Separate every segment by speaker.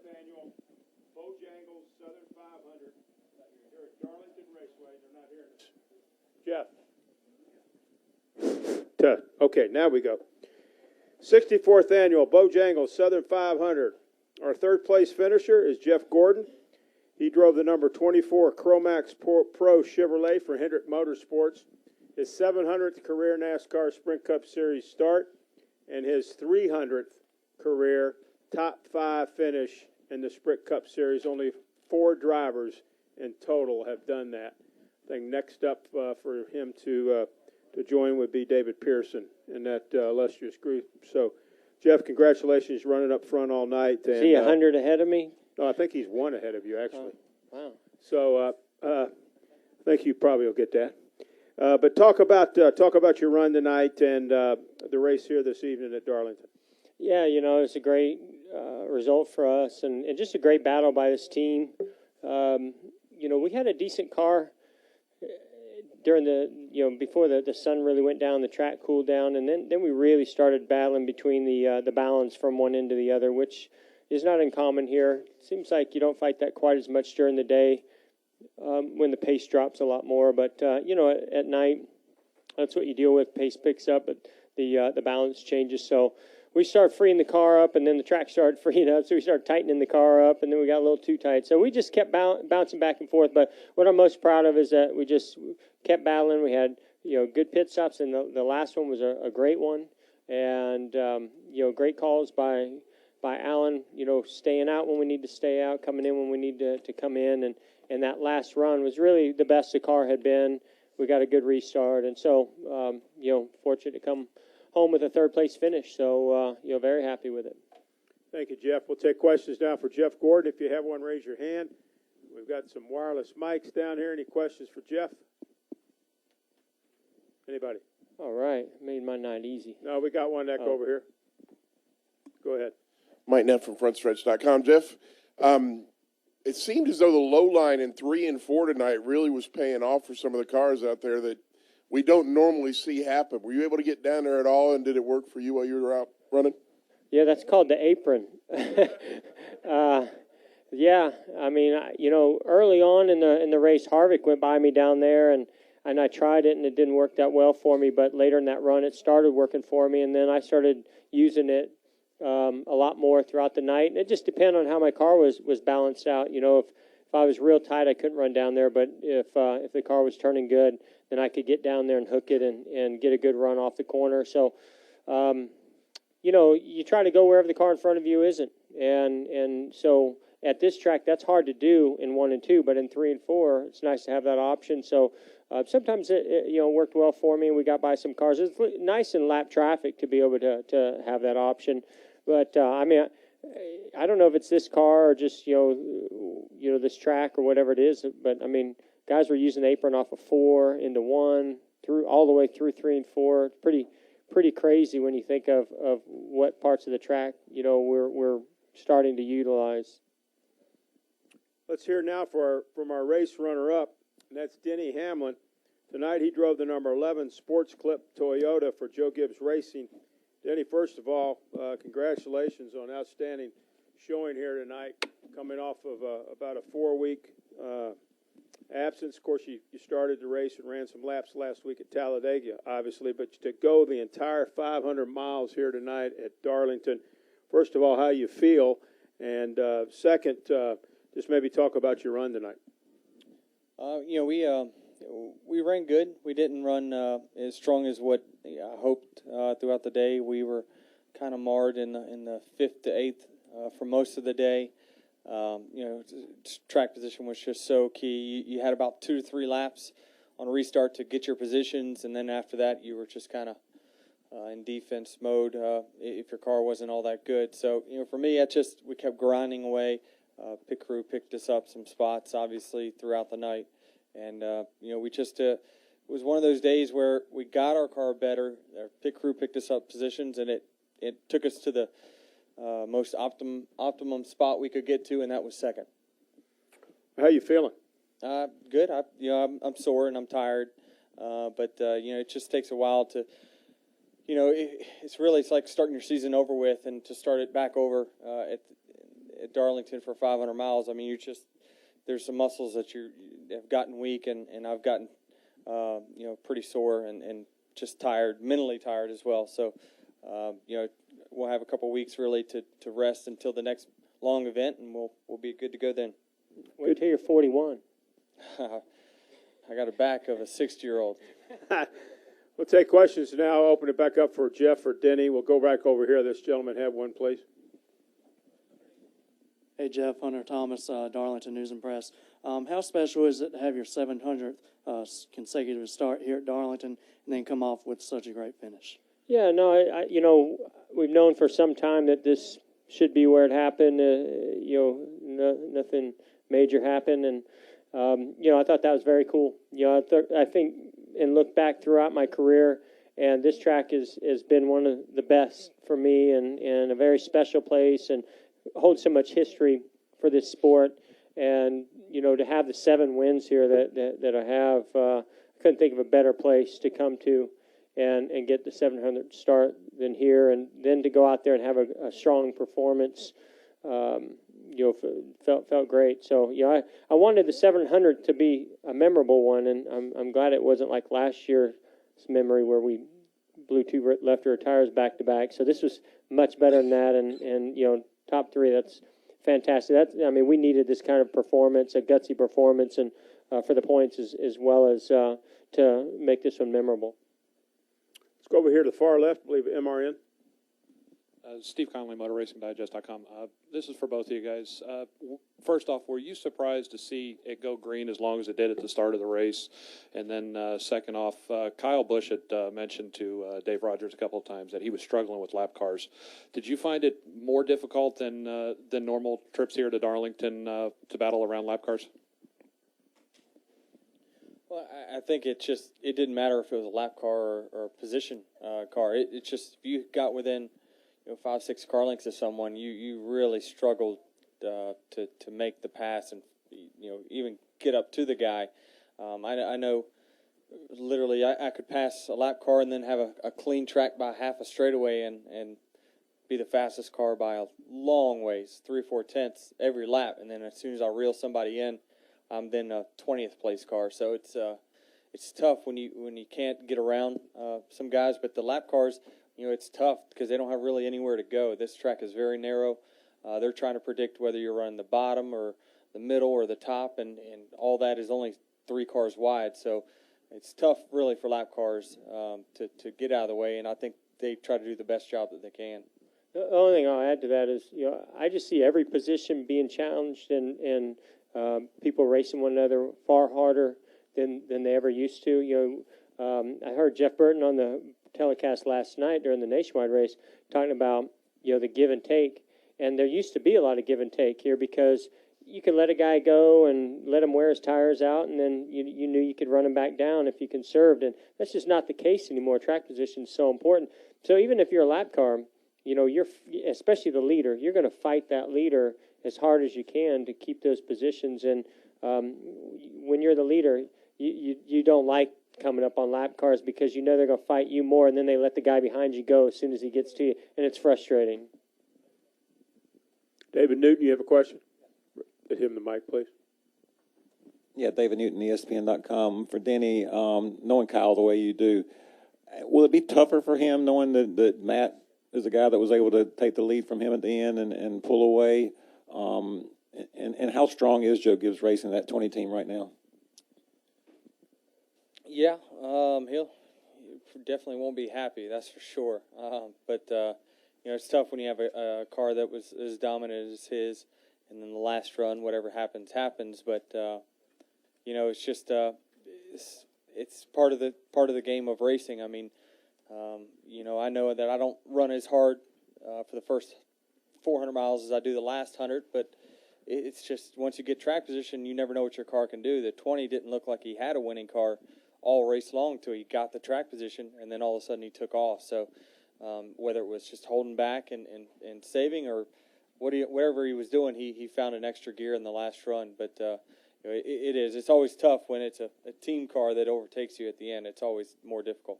Speaker 1: Annual Bojangles Southern 500 here at Darlington Raceway. They're not here. Jeff. Okay, now we go. 64th Annual Bojangles Southern 500. Our third place finisher is Jeff Gordon. He drove the number 24 Chromax Pro Chevrolet for Hendrick Motorsports. His 700th career NASCAR Sprint Cup Series start and his 300th career top 5 finish in the Sprint Cup Series. Only 4 drivers in total have done that. I think next up for him to join would be David Pearson in that illustrious group. So, Jeff, congratulations running up front all night.
Speaker 2: Is he 100 ahead of me?
Speaker 1: No, I think he's 1 ahead of you, actually.
Speaker 2: Oh, wow.
Speaker 1: So I think you probably will get that. But talk about your run tonight and the race here this evening at Darlington.
Speaker 2: Yeah, it's a great result for us and just a great battle by this team. We had a decent car during before the sun really went down, the track cooled down, and then we really started battling between the balance from one end to the other, which is not uncommon here. Seems like you don't fight that quite as much during the day when the pace drops a lot more. But, at night, that's what you deal with. Pace picks up, but the balance changes. So we started freeing the car up, and then the track started freeing up. So we started tightening the car up, and then we got a little too tight. So we just kept bouncing back and forth. But what I'm most proud of is that we just kept battling. We had, good pit stops, and the last one was a great one. And, great calls by Alan, staying out when we need to stay out, coming in when we need to come in. And that last run was really the best the car had been. We got a good restart. And so, fortunate to come home with a third-place finish. So, very happy with it.
Speaker 1: Thank you, Jeff. We'll take questions now for Jeff Gordon. If you have one, raise your hand. We've got some wireless mics down here. Any questions for Jeff? Anybody?
Speaker 2: All right. Made my night easy.
Speaker 1: No, we got one over here. Go ahead.
Speaker 3: Mike Neff from FrontStretch.com. Jeff, it seemed as though the low line in 3 and 4 tonight really was paying off for some of the cars out there that we don't normally see happen. Were you able to get down there at all, and did it work for you while you were out running?
Speaker 2: Yeah, that's called the apron. Yeah, I mean, early on in the race, Harvick went by me down there, and I tried it, and it didn't work that well for me. But later in that run, it started working for me, and then I started using it a lot more throughout the night. And it just depended on how my car was balanced out. If I was real tight, I couldn't run down there. But if the car was turning good, then I could get down there and hook it and get a good run off the corner. So, you try to go wherever the car in front of you isn't. And so at this track, that's hard to do in 1 and 2. But in 3 and 4, it's nice to have that option. So sometimes it worked well for me. We got by some cars. It's nice in lap traffic to be able to have that option. But I don't know if it's this car or just this track or whatever it is. But I mean, guys were using the apron off of 4 into 1 through all the way through 3 and 4. It's pretty crazy when you think of what parts of the track we're starting to utilize.
Speaker 1: Let's hear now from our race runner-up, and that's Denny Hamlin. Tonight he drove the number 11 Sports Clip Toyota for Joe Gibbs Racing. Denny, first of all, congratulations on outstanding showing here tonight, coming off of about a 4-week absence. Of course, you started the race and ran some laps last week at Talladega, obviously, but to go the entire 500 miles here tonight at Darlington, first of all, how you feel, and second, just maybe talk about your run tonight.
Speaker 4: We ran good. We didn't run as strong as what I hoped throughout the day. We were kind of marred in the 5th to 8th for most of the day. Track position was just so key. You had about 2 to 3 laps on a restart to get your positions, and then after that, you were just kind of in defense mode if your car wasn't all that good. So, for me, we kept grinding away. Pit crew picked us up some spots, obviously, throughout the night. And, we just, it was one of those days where we got our car better. Our pit crew picked us up positions, and it took us to the most optimum spot we could get to, and that was second.
Speaker 1: How you feeling?
Speaker 4: Good. I'm sore and I'm tired, but it just takes a while to, it's like starting your season over with and to start it back over at Darlington for 500 miles, I mean, there's some muscles that you have gotten weak, and I've gotten, pretty sore and just tired, mentally tired as well. So, we'll have a couple weeks really to rest until the next long event, and we'll be good to go then.
Speaker 2: Wait till you're 41.
Speaker 4: I got a back of a 60-year-old.
Speaker 1: We'll take questions now. Open it back up for Jeff or Denny. We'll go back over here. This gentleman have one, please.
Speaker 5: Hey, Jeff, Hunter Thomas, Darlington News and Press. How special is it to have your 700th consecutive start here at Darlington and then come off with such a great finish?
Speaker 2: Yeah, no, we've known for some time that this should be where it happened. Nothing major happened, and I thought that was very cool. I think and look back throughout my career, and this track has been one of the best for me, and a very special place, and holds so much history for this sport. And to have the 7 wins here that I have, I couldn't think of a better place to come to and get the 700 start than here, and then to go out there and have a strong performance. Felt great. So I wanted the 700 to be a memorable one, and I'm glad it wasn't like last year's memory where we blew 2 left rear tires back to back. So this was much better than that, and top 3. That's fantastic. We needed this kind of performance, a gutsy performance, and for the points as well as to make this one memorable.
Speaker 1: Let's go over here to the far left. I believe MRN.
Speaker 6: Steve Conley, MotorRacingDigest.com. This is for both of you guys. First off, were you surprised to see it go green as long as it did at the start of the race? And then second off, Kyle Busch had mentioned to Dave Rogers a couple of times that he was struggling with lap cars. Did you find it more difficult than normal trips here to Darlington to battle around lap cars?
Speaker 4: Well, I think it didn't matter if it was a lap car or a position car. It's just if you got within 5-6 car lengths of someone, you really struggled to make the pass and even get up to the guy. I know literally I could pass a lap car and then have a clean track by half a straightaway and be the fastest car by a long ways, 3 or 4 tenths every lap, and then as soon as I reel somebody in, I'm then a 20th place car. So it's tough when you can't get around some guys, but the lap cars, it's tough because they don't have really anywhere to go. This track is very narrow. They're trying to predict whether you're running the bottom or the middle or the top, and all that is only 3 cars wide. So it's tough really for lap cars to get out of the way, and I think they try to do the best job that they can.
Speaker 2: The only thing I'll add to that is, I just see every position being challenged and people racing one another far harder than they ever used to. I heard Jeff Burton on the telecast last night during the Nationwide race talking about the give and take, and there used to be a lot of give and take here because you could let a guy go and let him wear his tires out, and then you knew you could run him back down if you conserved, and that's just not the case anymore. Track position is so important. So even if you're a lap car, you're especially the leader, you're going to fight that leader as hard as you can to keep those positions, and when you're the leader, you don't like coming up on lap cars because they're going to fight you more, and then they let the guy behind you go as soon as he gets to you, and it's frustrating.
Speaker 1: David Newton, you have a question? Get him the mic, please.
Speaker 7: Yeah, David Newton, ESPN.com. For Denny, knowing Kyle the way you do, will it be tougher for him knowing that Matt is a guy that was able to take the lead from him at the end and pull away? And how strong is Joe Gibbs Racing, that 20 team right now?
Speaker 4: Yeah, he'll definitely won't be happy, that's for sure. But it's tough when you have a car that was as dominant as his, and then the last run, whatever happens. But it's just it's part of the game of racing. I mean, I know that I don't run as hard for the first 400 miles as I do the last 100, but it's just once you get track position, you never know what your car can do. The 20 didn't look like he had a winning car all race long until he got the track position, and then all of a sudden he took off. So whether it was just holding back and saving or whatever he was doing, he found an extra gear in the last run. But it's always tough when it's a team car that overtakes you at the end. It's always more difficult.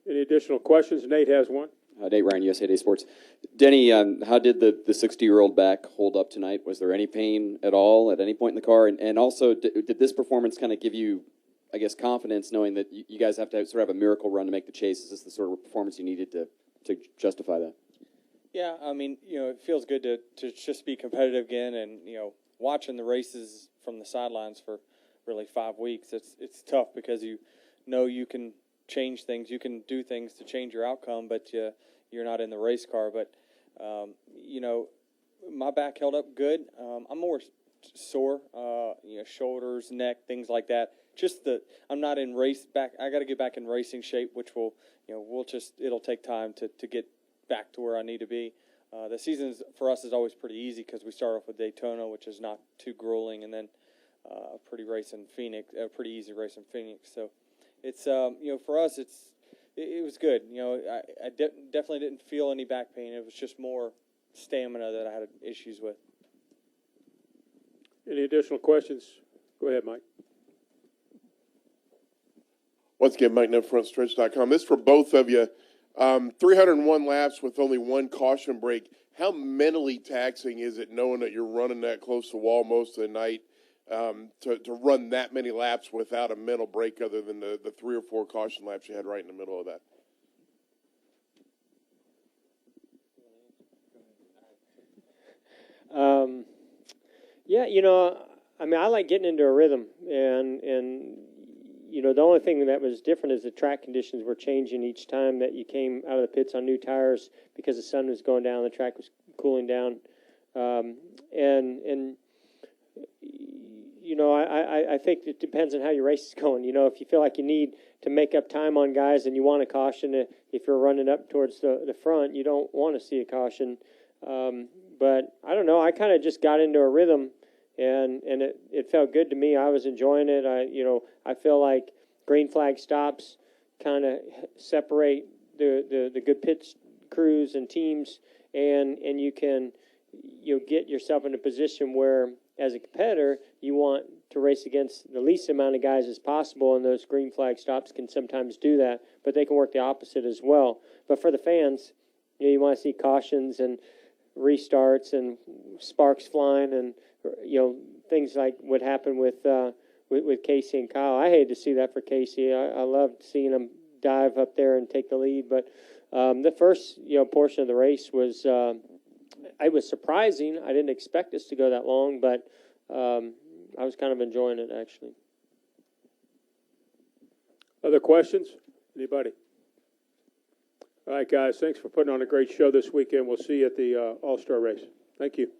Speaker 1: Any additional questions? Nate has one.
Speaker 8: Nate Ryan, USA Today Sports. Denny, how did the 60-year-old back hold up tonight? Was there any pain at all at any point in the car? And also, did this performance kind of give you, I guess, confidence knowing that you guys have to sort of have a miracle run to make the chase? Is this the sort of performance you needed to justify that?
Speaker 4: Yeah, I mean, it feels good to just be competitive again, and watching the races from the sidelines for really 5 weeks. It's tough because you can change things, you can do things to change your outcome, but you're not in the race car. But my back held up good. I'm more sore, shoulders, neck, things like that. I'm not in race back. I got to get back in racing shape, which it'll take time to get back to where I need to be. The season for us is always pretty easy because we start off with Daytona, which is not too grueling, and then a pretty easy race in Phoenix. So it's for us it was good. I definitely didn't feel any back pain. It was just more stamina that I had issues with.
Speaker 1: Any additional questions? Go ahead, Mike.
Speaker 3: Once again, Mike, frontstretch.com. This is for both of you. 301 laps with only one caution break. How mentally taxing is it knowing that you're running that close to the wall most of the night to run that many laps without a mental break other than the 3 or 4 caution laps you had right in the middle of that?
Speaker 2: Yeah, I like getting into a rhythm, and the only thing that was different is the track conditions were changing each time that you came out of the pits on new tires because the sun was going down, the track was cooling down, I think it depends on how your race is going. If you feel like you need to make up time on guys and you want a caution, if you're running up towards the front, you don't want to see a caution. But I don't know. I kind of just got into a rhythm, and it felt good to me. I was enjoying it. I feel like green flag stops kind of separate the good pit crews and teams, and you can get yourself in a position where, as a competitor, you want to race against the least amount of guys as possible, and those green flag stops can sometimes do that, but they can work the opposite as well. But for the fans, you want to see cautions and restarts and sparks flying and things like what happened with Casey and Kyle. I hated to see that for Casey. I loved seeing him dive up there and take the lead, but the first portion of the race was it was surprising. I didn't expect this to go that long, but I was kind of enjoying it, actually.
Speaker 1: Other questions? Anybody? All right, guys, thanks for putting on a great show this weekend. We'll see you at the All-Star race. Thank you.